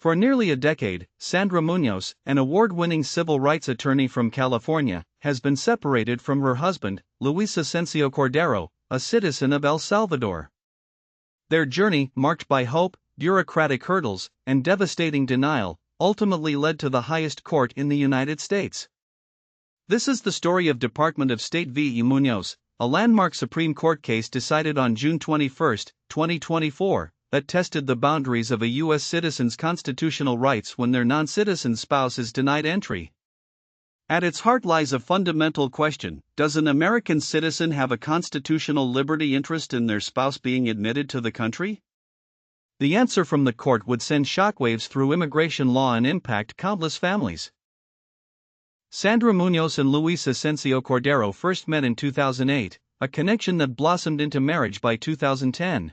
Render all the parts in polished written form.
For nearly a decade, Sandra Muñoz, an award-winning civil rights attorney from California, has been separated from her husband, Luis Asencio-Cordero, a citizen of El Salvador. Their journey, marked by hope, bureaucratic hurdles, and devastating denial, ultimately led to the highest court in the United States. This is the story of Department of State v. Munoz, a landmark Supreme Court case decided on June 21, 2024, that tested the boundaries of a U.S. citizen's constitutional rights when their non-citizen spouse is denied entry. At its heart lies a fundamental question: does an American citizen have a constitutional liberty interest in their spouse being admitted to the country? The answer from the court would send shockwaves through immigration law and impact countless families. Sandra Muñoz and Luis Asencio-Cordero first met in 2008, a connection that blossomed into marriage by 2010.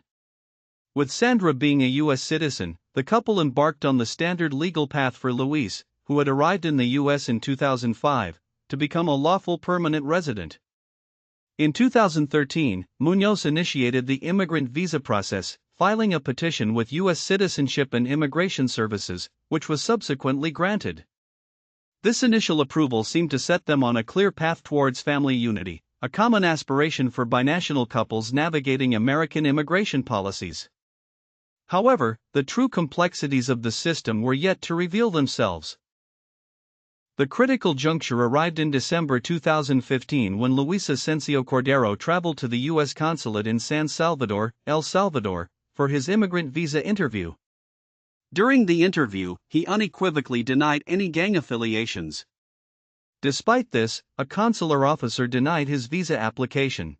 With Sandra being a U.S. citizen, the couple embarked on the standard legal path for Luis, who had arrived in the U.S. in 2005, to become a lawful permanent resident. In 2013, Muñoz initiated the immigrant visa process, filing a petition with U.S. Citizenship and Immigration Services, which was subsequently granted. This initial approval seemed to set them on a clear path towards family unity, a common aspiration for binational couples navigating American immigration policies. However, the true complexities of the system were yet to reveal themselves. The critical juncture arrived in December 2015 when Luis Asencio-Cordero traveled to the U.S. consulate in San Salvador, El Salvador, for his immigrant visa interview. During the interview, he unequivocally denied any gang affiliations. Despite this, a consular officer denied his visa application.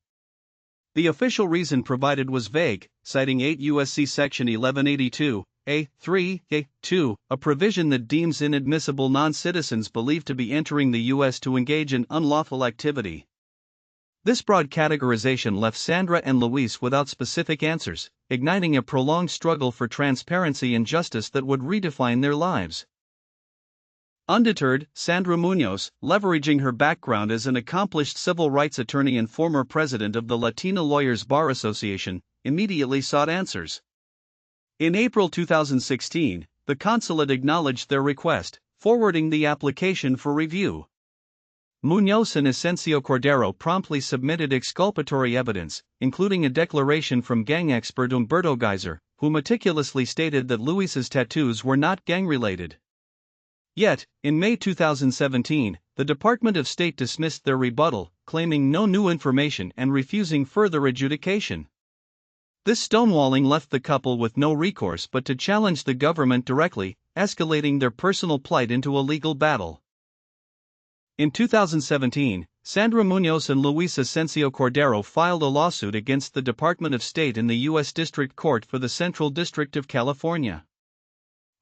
The official reason provided was vague, citing 8 U.S.C. Section 1182, A3, A2, a provision that deems inadmissible non-citizens believed to be entering the U.S. to engage in unlawful activity. This broad categorization left Sandra and Luis without specific answers, igniting a prolonged struggle for transparency and justice that would redefine their lives. Undeterred, Sandra Muñoz, leveraging her background as an accomplished civil rights attorney and former president of the Latina Lawyers Bar Association, immediately sought answers. In April 2016, the consulate acknowledged their request, forwarding the application for review. Muñoz and Asencio-Cordero promptly submitted exculpatory evidence, including a declaration from gang expert Humberto Geyser, who meticulously stated that Luis's tattoos were not gang-related. Yet, in May 2017, the Department of State dismissed their rebuttal, claiming no new information and refusing further adjudication. This stonewalling left the couple with no recourse but to challenge the government directly, escalating their personal plight into a legal battle. In 2017, Sandra Muñoz and Luis Asencio-Cordero filed a lawsuit against the Department of State in the U.S. District Court for the Central District of California.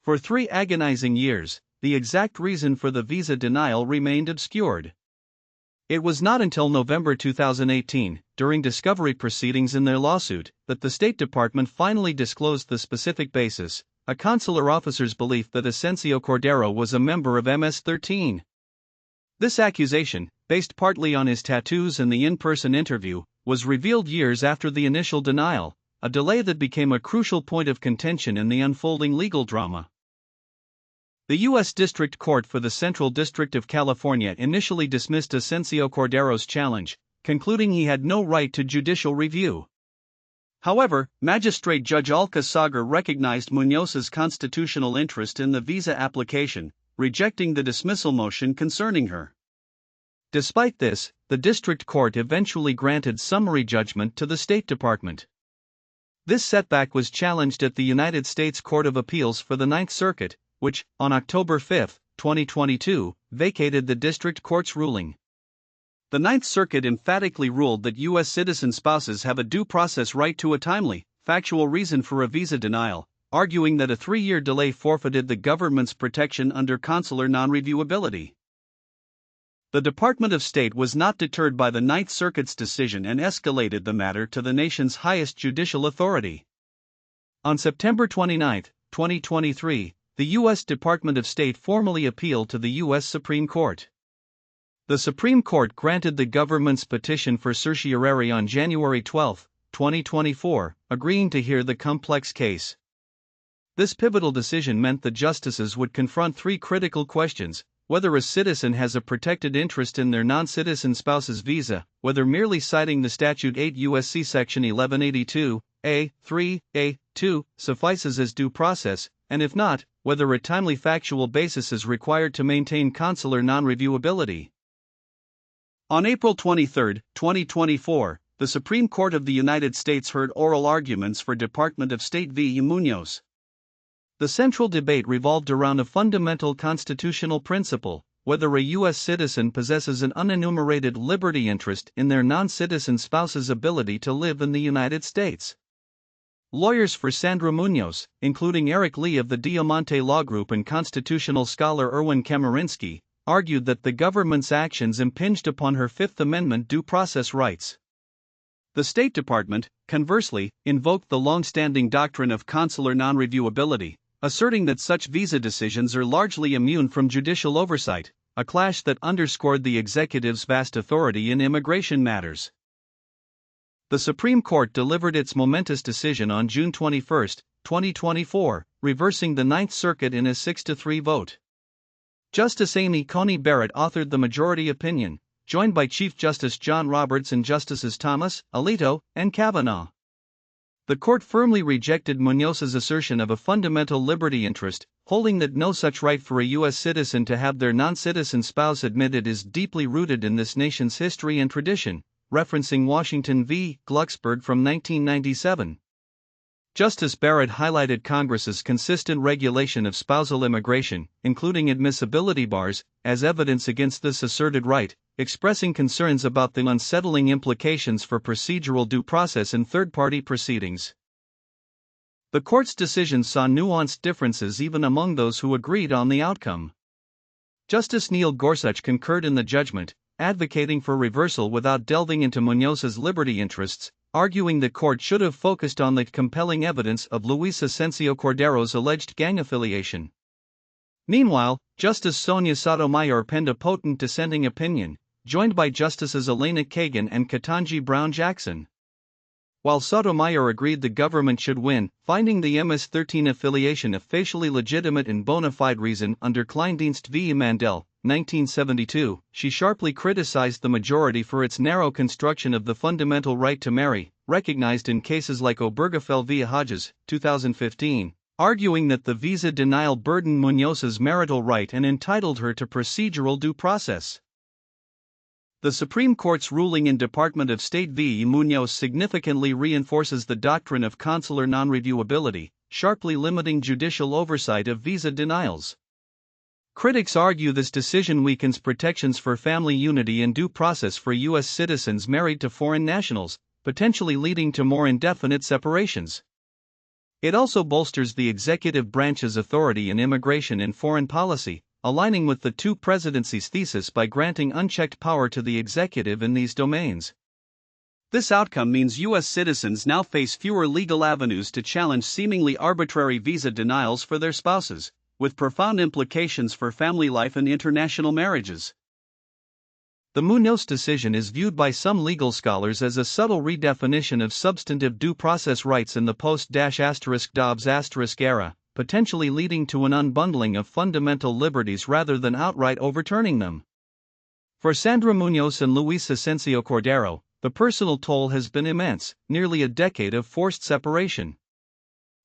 For 3 agonizing years, the exact reason for the visa denial remained obscured. It was not until November 2018, during discovery proceedings in their lawsuit, that the State Department finally disclosed the specific basis: a consular officer's belief that Asencio-Cordero was a member of MS-13. This accusation, based partly on his tattoos and the in-person interview, was revealed years after the initial denial, a delay that became a crucial point of contention in the unfolding legal drama. The U.S. District Court for the Central District of California initially dismissed Asencio-Cordero's challenge, concluding he had no right to judicial review. However, Magistrate Judge Alka Sagar recognized Muñoz's constitutional interest in the visa application, rejecting the dismissal motion concerning her. Despite this, the District Court eventually granted summary judgment to the State Department. This setback was challenged at the United States Court of Appeals for the Ninth Circuit, which, on October 5, 2022, vacated the District Court's ruling. The Ninth Circuit emphatically ruled that U.S. citizen spouses have a due process right to a timely, factual reason for a visa denial, arguing that a 3-year delay forfeited the government's protection under consular nonreviewability. The Department of State was not deterred by the Ninth Circuit's decision and escalated the matter to the nation's highest judicial authority. On September 29, 2023, the U.S. Department of State formally appealed to the U.S. Supreme Court. The Supreme Court granted the government's petition for certiorari on January 12, 2024, agreeing to hear the complex case. This pivotal decision meant the justices would confront three critical questions: whether a citizen has a protected interest in their non-citizen spouse's visa, whether merely citing the statute 8 U.S.C. section 1182, A3, A2, suffices as due process, and if not, whether a timely factual basis is required to maintain consular non-reviewability. On April 23, 2024, the Supreme Court of the United States heard oral arguments for Department of State v. Munoz. The central debate revolved around a fundamental constitutional principle: whether a U.S. citizen possesses an unenumerated liberty interest in their non-citizen spouse's ability to live in the United States. Lawyers for Sandra Muñoz, including Eric Lee of the Diamante Law Group and constitutional scholar Erwin Kamerinsky, argued that the government's actions impinged upon her Fifth Amendment due process rights. The State Department, conversely, invoked the long-standing doctrine of consular non-reviewability, asserting that such visa decisions are largely immune from judicial oversight, a clash that underscored the executive's vast authority in immigration matters. The Supreme Court delivered its momentous decision on June 21, 2024, reversing the Ninth Circuit in a 6-3 vote. Justice Amy Coney Barrett authored the majority opinion, joined by Chief Justice John Roberts and Justices Thomas, Alito, and Kavanaugh. The court firmly rejected Munoz's assertion of a fundamental liberty interest, holding that no such right for a U.S. citizen to have their non-citizen spouse admitted is deeply rooted in this nation's history and tradition, referencing Washington v. Glucksberg from 1997. Justice Barrett highlighted Congress's consistent regulation of spousal immigration, including admissibility bars, as evidence against this asserted right, expressing concerns about the unsettling implications for procedural due process in third-party proceedings. The court's decision saw nuanced differences even among those who agreed on the outcome. Justice Neil Gorsuch concurred in the judgment, advocating for reversal without delving into Munoz's liberty interests, arguing the court should have focused on the compelling evidence of Luis Asencio-Cordero's alleged gang affiliation. Meanwhile, Justice Sonia Sotomayor penned a potent dissenting opinion, joined by Justices Elena Kagan and Ketanji Brown Jackson. While Sotomayor agreed the government should win, finding the MS-13 affiliation a facially legitimate and bona fide reason under Kleindienst v. Mandel, 1972, she sharply criticized the majority for its narrow construction of the fundamental right to marry, recognized in cases like Obergefell v. Hodges, 2015, arguing that the visa denial burdened Munoz's marital right and entitled her to procedural due process. The Supreme Court's ruling in Department of State v. Munoz significantly reinforces the doctrine of consular non-reviewability, sharply limiting judicial oversight of visa denials. Critics argue this decision weakens protections for family unity and due process for U.S. citizens married to foreign nationals, potentially leading to more indefinite separations. It also bolsters the executive branch's authority in immigration and foreign policy, aligning with the two presidencies' thesis by granting unchecked power to the executive in these domains. This outcome means U.S. citizens now face fewer legal avenues to challenge seemingly arbitrary visa denials for their spouses, with profound implications for family life and international marriages. The Munoz decision is viewed by some legal scholars as a subtle redefinition of substantive due process rights in the post-Dobbs era, potentially leading to an unbundling of fundamental liberties rather than outright overturning them. For Sandra Muñoz and Luis Asencio-Cordero, the personal toll has been immense, nearly a decade of forced separation.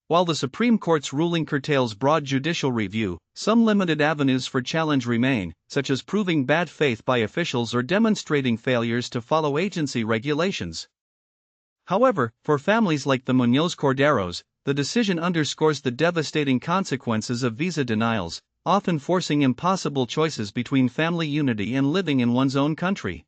While the Supreme Court's ruling curtails broad judicial review, some limited avenues for challenge remain, such as proving bad faith by officials or demonstrating failures to follow agency regulations. However, for families like the Munoz-Corderos, the decision underscores the devastating consequences of visa denials, often forcing impossible choices between family unity and living in one's own country.